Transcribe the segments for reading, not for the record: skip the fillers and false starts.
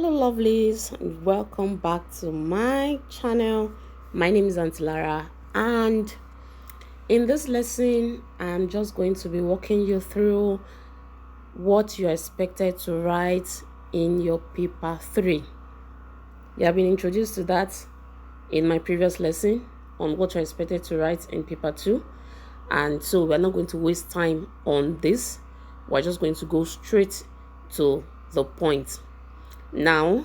Hello lovelies, and welcome back to my channel. My name is Auntie Lara, and in this lesson I'm just going to be walking you through what you're expected to write in your paper 3. You have been introduced to that in my previous lesson on what you're expected to write in paper 2, and so we're not going to waste time on this. We're just going to go straight to the point. Now,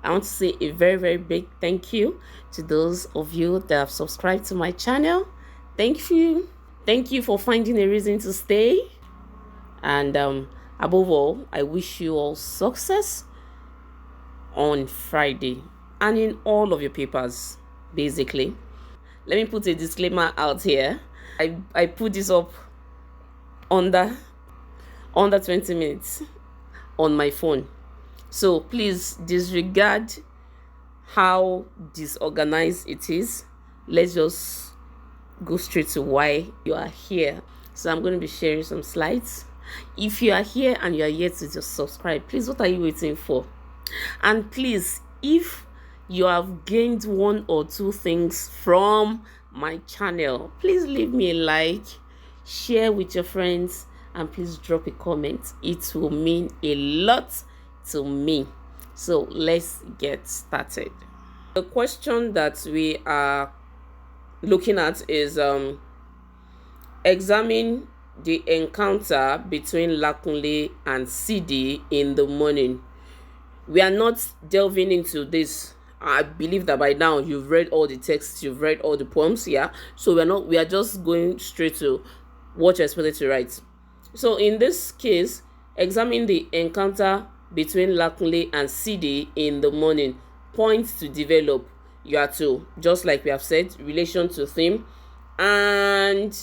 I want to say a very big thank you to those of you that have subscribed to my channel. Thank you. Thank you for finding a reason to stay. And above all, I wish you all success on Friday and in all of your papers, basically. Let me put a disclaimer out here. I put this up under 20 minutes on my phone. So please disregard how disorganized it is. Let's just go straight to why you are here. So I'm going to be sharing some slides. If you are here and you are yet to just subscribe, please, what are you waiting for? And please, if you have gained one or two things from my channel, please leave me a like, share with your friends, and please drop a comment. It will mean a lot to me. So let's get started. The question that we are looking at is examine the encounter between Lakunle and CD in the morning. We are not delving into this. I believe that by now you've read all the texts, you've read all the poems, yeah. So we are just going straight to what you're expected to write. So in this case, examine the encounter between Lakunle and CD in the morning. Points to develop. You are to, just like we have said, relation to theme. And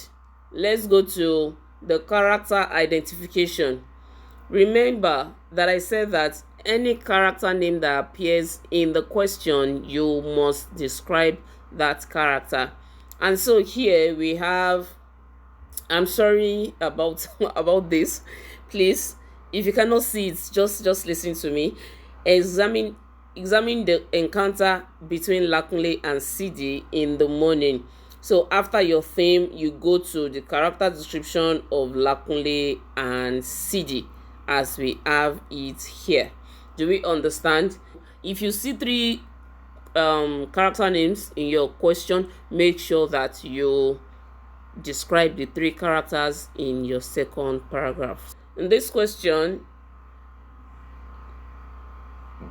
let's go to the character identification. Remember that I said that any character name that appears in the question, you must describe that character. And so here we have, I'm sorry about this, please. If you cannot see it, just listen to me. Examine the encounter between Lakunle and CD in the morning. So after your theme, you go to the character description of Lakunle and CD as we have it here. Do we understand? If you see 3 character names in your question, make sure that you describe the 3 characters in your second paragraph. In this question,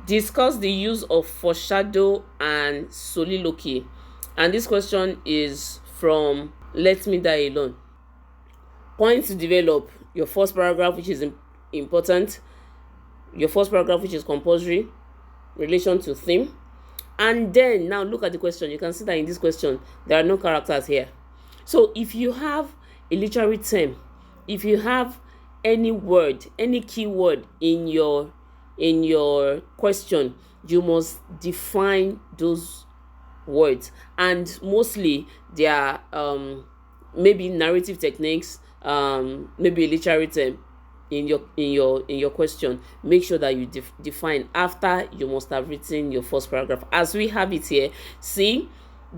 discuss the use of foreshadow and soliloquy. And this question is from Let Me Die Alone. Points to develop. Your first paragraph, which is important. Your first paragraph, which is compulsory. Relation to theme. And then, now look at the question. You can see that in this question, there are no characters here. So if you have a literary term, if you have any word, any keyword in your question, you must define those words. And mostly they are maybe narrative techniques, maybe a literary term in your question. Make sure that you define after you must have written your first paragraph, as we have it here. See,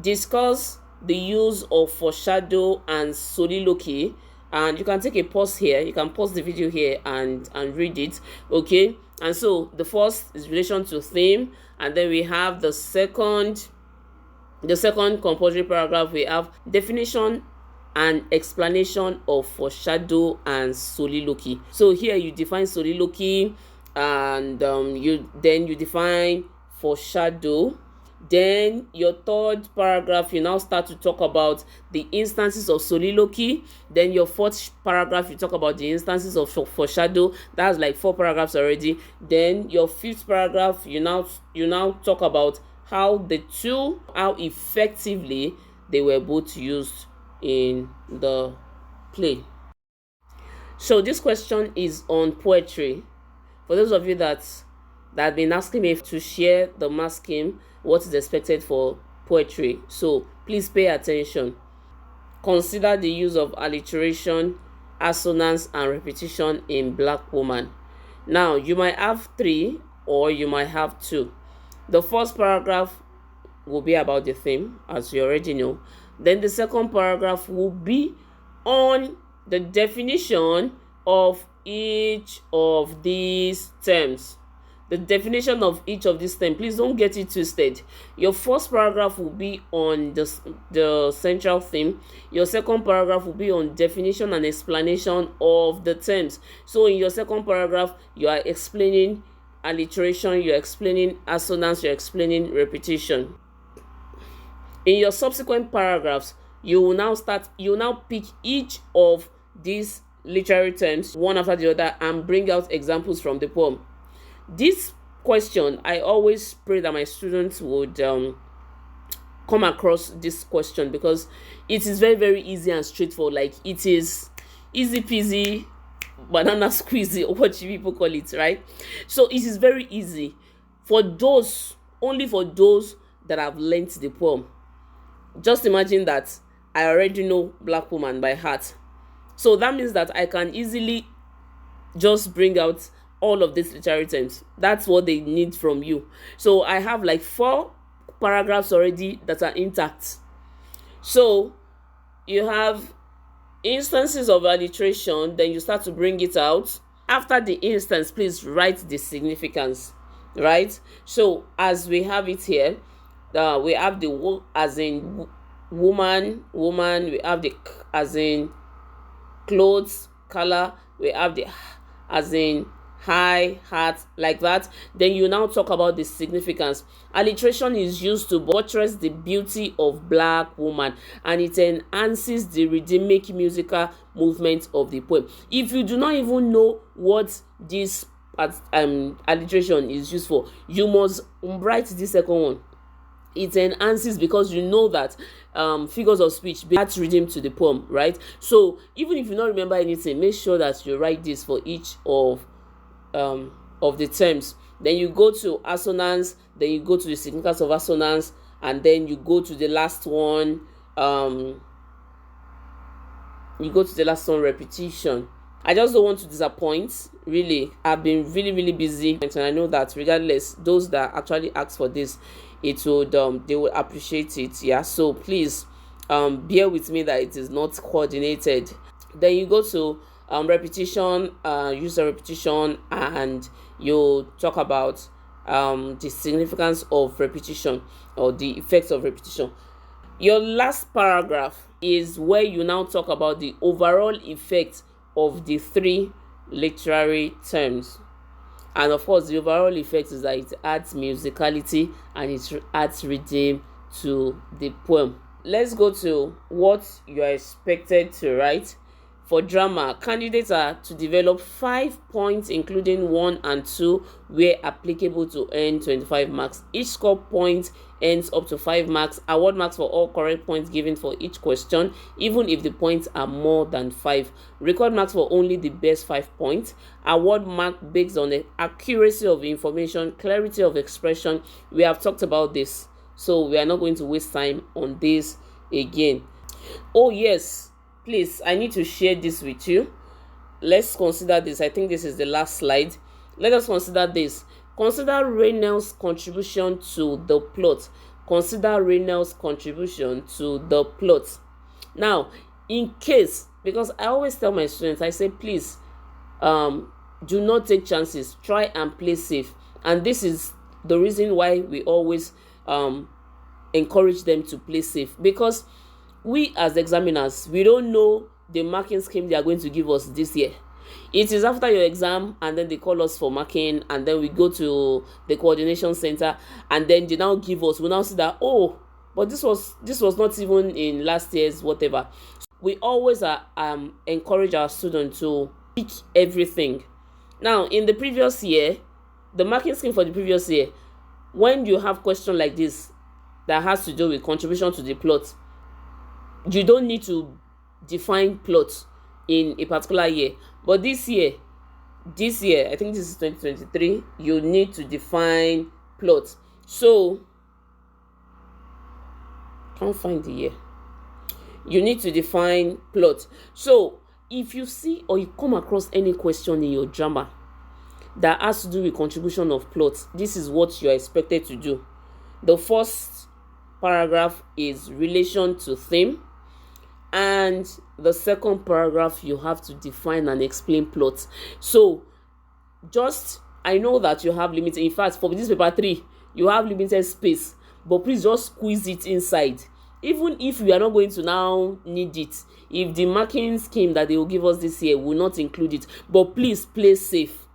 discuss the use of foreshadow and soliloquy. And you can take a pause here. You can pause the video here and read it. Okay. And so the first is relation to theme, and then we have the second compulsory paragraph. We have definition and explanation of foreshadow and soliloquy. So here you define soliloquy, and you define foreshadow. Then your third paragraph, you now start to talk about the instances of soliloquy. Then your fourth paragraph, you talk about the instances of foreshadow. That's like 4 paragraphs already. Then your fifth paragraph, you now talk about how effectively they were both used in the play. So this question is on poetry. For those of you that have been asking me to share the math scheme, what is expected for poetry, so please pay attention. Consider the use of alliteration, assonance, and repetition in Black Woman. Now, you might have 3 or you might have two. The first paragraph will be about the theme, as you already know. Then the second paragraph will be on the definition of each of these terms. The definition of each of these terms. Please don't get it twisted. Your first paragraph will be on the central theme. Your second paragraph will be on definition and explanation of the terms. So in your second paragraph, you are explaining alliteration, you're explaining assonance, you're explaining repetition. In your subsequent paragraphs, you will now pick each of these literary terms one after the other and bring out examples from the poem. This question, I always pray that my students would come across this question, because it is very, very easy and straightforward. Like, it is easy peasy banana squeezy, or what you people call it, right? So it is very easy only for those that have learnt the poem. Just imagine that I already know Black Woman by heart. So that means that I can easily just bring out all of these literary terms. That's what they need from you. So I have like 4 paragraphs already that are intact. So you have instances of alliteration, then you start to bring it out. After the instance, please write the significance, right? So as we have it here, we have the wo as in woman, we have the k as in clothes, color, we have the h as in high, heart, like that. Then you now talk about the significance. Alliteration is used to buttress the beauty of Black woman, and it enhances the rhythmic musical movement of the poem. If you do not even know what this alliteration is used for, you must write the second one. It enhances, because you know that figures of speech adds rhythm to the poem, right? So even if you don't remember anything, make sure that you write this for each of the terms. Then you go to assonance, then you go to the significance of assonance, and then you go to the last one. Repetition. I just don't want to disappoint. Really, I've been really busy, and I know that regardless, those that actually ask for this, it would they will appreciate it. Yeah, so please bear with me that it is not coordinated. Then you go to repetition, use of repetition, and you talk about the significance of repetition or the effects of repetition. Your last paragraph is where you now talk about the overall effect of the 3 literary terms. And of course, the overall effect is that it adds musicality and it adds rhythm to the poem. Let's go to what you are expected to write. For drama, candidates are to develop 5 points, including 1 and 2, where applicable, to earn 25 marks. Each score point earns up to 5 marks. Award marks for all correct points given for each question, even if the points are more than 5. Record marks for only the best 5 points. Award mark based on the accuracy of information, clarity of expression. We have talked about this, so we are not going to waste time on this again. Oh yes, please, I need to share this with you. Let's consider this. I think this is the last slide. Let us consider this. Consider Raynell's contribution to the plot. Consider Raynell's contribution to the plot. Now, in case, because I always tell my students, I say, please, do not take chances. Try and play safe. And this is the reason why we always encourage them to play safe, because we as examiners, we don't know the marking scheme they are going to give us this year. It is after your exam, and then they call us for marking, and then we go to the coordination center, and then they now give us, we now see that, oh, but this was not even in last year's whatever. We always encourage our students to pick everything. Now, in the previous year, the marking scheme for the previous year, when you have question like this that has to do with contribution to the plot, you don't need to define plot in a particular year. But this year, I think this is 2023, you need to define plot. So, can't find the year. You need to define plot. So, if you see or you come across any question in your drama that has to do with contribution of plots, this is what you are expected to do. The first paragraph is relation to theme, and the second paragraph you have to define and explain plots. So just, I know that you have limited, in fact for this paper 3 you have limited space, but please just squeeze it inside. Even if we are not going to now need it, if the marking scheme that they will give us this year will not include it, but please play safe.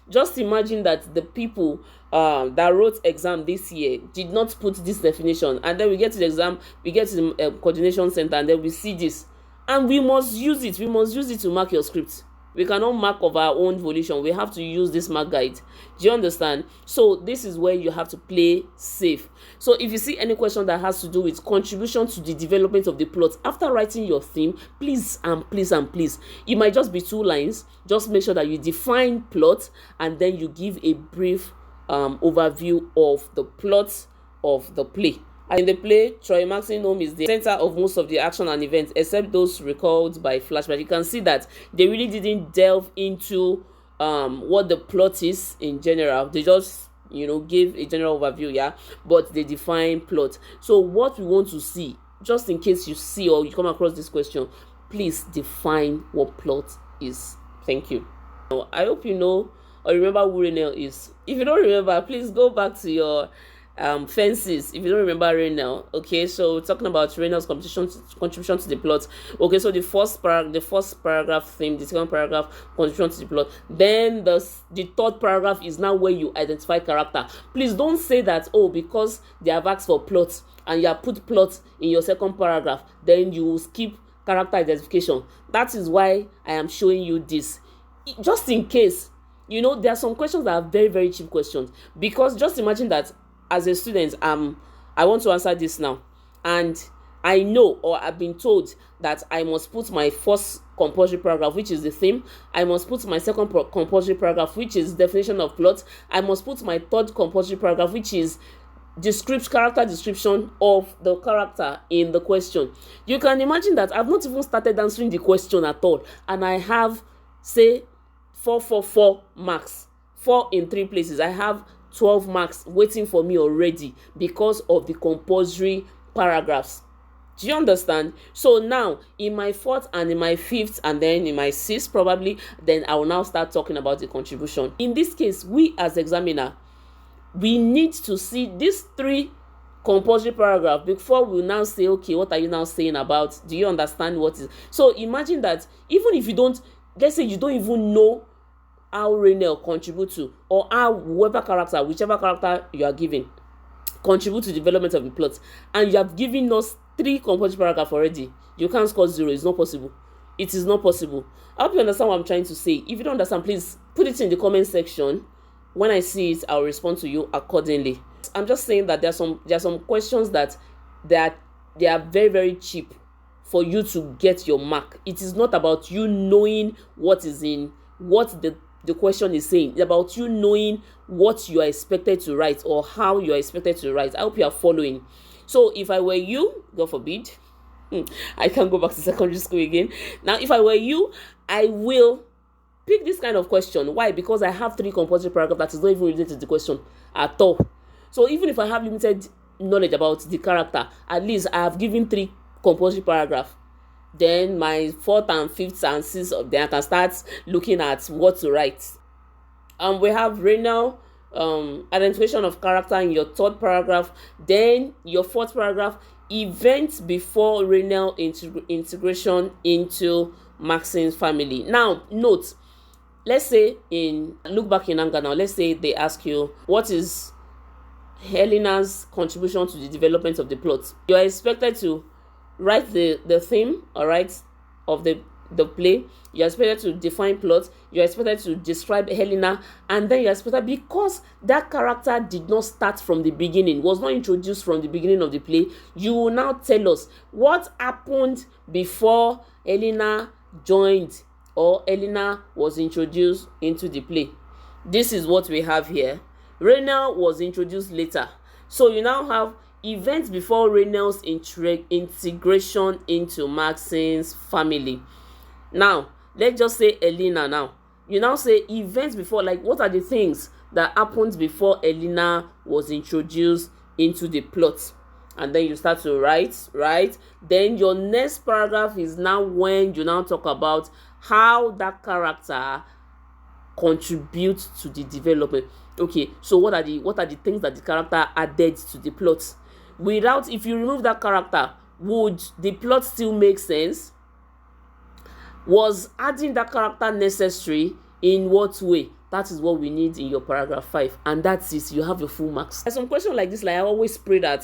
Just imagine that the people that wrote exam this year did not put this definition, and then we get to the exam, we get to the coordination center, and then we see this, and we must use it. We must use it to mark your script. We cannot mark of our own volition. We have to use this mark guide. Do you understand? So this is where you have to play safe. So if you see any question that has to do with contribution to the development of the plot after writing your theme, please and please and please, it might just be 2 lines. Just make sure that you define plot, and then you give a brief overview of the plot of the play. And in the play, Troy Maxine home is the center of most of the action and events, except those recalled by flashback. You can see that they really didn't delve into what the plot is in general. They just, give a general overview, yeah, but they define plot. So what we want to see, just in case you see or you come across this question, please define what plot is. Thank you. I hope you know or remember who Raynell is. If you don't remember, please go back to your fences if you don't remember Raynell. Okay, so we're talking about Raynell's contribution to the plot. Okay, so the first paragraph theme, the second paragraph contribution to the plot, then the third paragraph is now where you identify character. Please don't say that, oh, because they have asked for plot and you have put plot in your second paragraph, then you will skip character identification. That is why I am showing you this, just in case. There are some questions that are very, very cheap questions, because just imagine that as a student, I want to answer this now, and I know, or I've been told, that I must put my first compulsory paragraph, which is the theme. I must put my second compulsory paragraph, which is definition of plot. I must put my third compulsory paragraph, which is character description of the character in the question. You can imagine that I've not even started answering the question at all, and I have, say, 4 marks, 4 in 3 places. I have 12 marks waiting for me already because of the compulsory paragraphs. Do you understand? So now in my 4th and in my 5th and then in my 6th probably, then I will now start talking about the contribution. In this case, we as examiner, we need to see these 3 compulsory paragraphs before we now say, okay, what are you now saying about? Do you understand what is? So imagine that even if you don't, let's say you don't even know how Raynell contribute to, or how whichever character you are giving contribute to the development of the plot, and you have given us 3 compulsory paragraphs already, you can't score 0. It's not possible. It is not possible. I hope you understand what I'm trying to say. If you don't understand, please put it in the comment section. When I see it, I'll respond to you accordingly. I'm just saying that there are some questions that they are very, very cheap for you to get your mark. It is not about you knowing what is in what the question is saying. It's about you knowing what you are expected to write or how you are expected to write. I hope you are following. So if I were you, God forbid, I can't go back to secondary school again. Now, if I were you, I will pick this kind of question. Why? Because I have 3 compulsory paragraphs that is not even related to the question at all. So even if I have limited knowledge about the character, at least I have given 3 compulsory paragraphs. Then my 4th and 5th and 6th, then I can start looking at what to write. We have Raynell identification of character in your 3rd paragraph. Then your 4th paragraph, events before Raynell integration into Maxine's family. Now note, let's say look back in anger now. Let's say they ask you, what is Helena's contribution to the development of the plot? You are expected to write the theme, all right, of the play. You're expected to define plot. You're expected to describe Helena, and then you're expected, because that character did not start from the beginning, was not introduced from the beginning of the play, you will now tell us what happened before Helena joined or Helena was introduced into the play. This is what we have here. Raynell was introduced later. So you now have events before Raynell's integration into Maxine's family. Now, let's just say Helena now. You now say events before, like what are the things that happened before Elena was introduced into the plot, and then you start to write, right? Then your next paragraph is now when you now talk about how that character contributes to the development. Okay, so what are the things that the character added to the plot? Without, if you remove that character, would the plot still make sense? Was adding that character necessary? In what way? That is what we need in your paragraph 5, and that's it. You have your full marks. There's some question like this, like I always pray that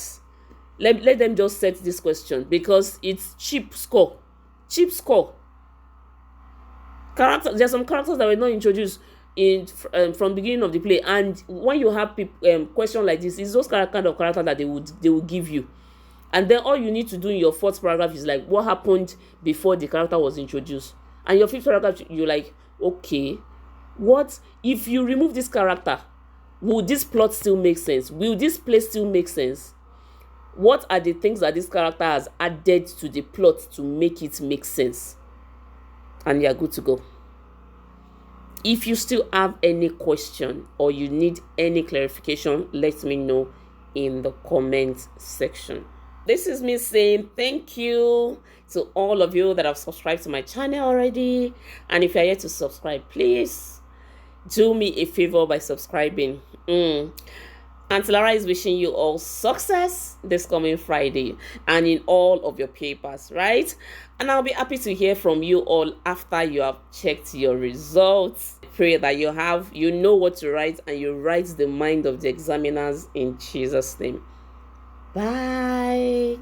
let them just set this question, because it's cheap score. Characters, there's some characters that were not introduced in from beginning of the play, and when you have question like this, it's those kind of character that they will give you. And then all you need to do in your 4th paragraph is like, what happened before the character was introduced? And your 5th paragraph, you're like, okay, what if you remove this character? Will this plot still make sense? Will this play still make sense? What are the things that this character has added to the plot to make it make sense? And you're good to go. If you still have any question or you need any clarification, let me know in the comment section. This is me saying thank you to all of you that have subscribed to my channel already. And if you're yet to subscribe, please do me a favor by subscribing. Auntie Lara is wishing you all success this coming Friday and in all of your papers, right? And I'll be happy to hear from you all after you have checked your results. Pray that you know what to write, and you write the mind of the examiners in Jesus' name. Bye.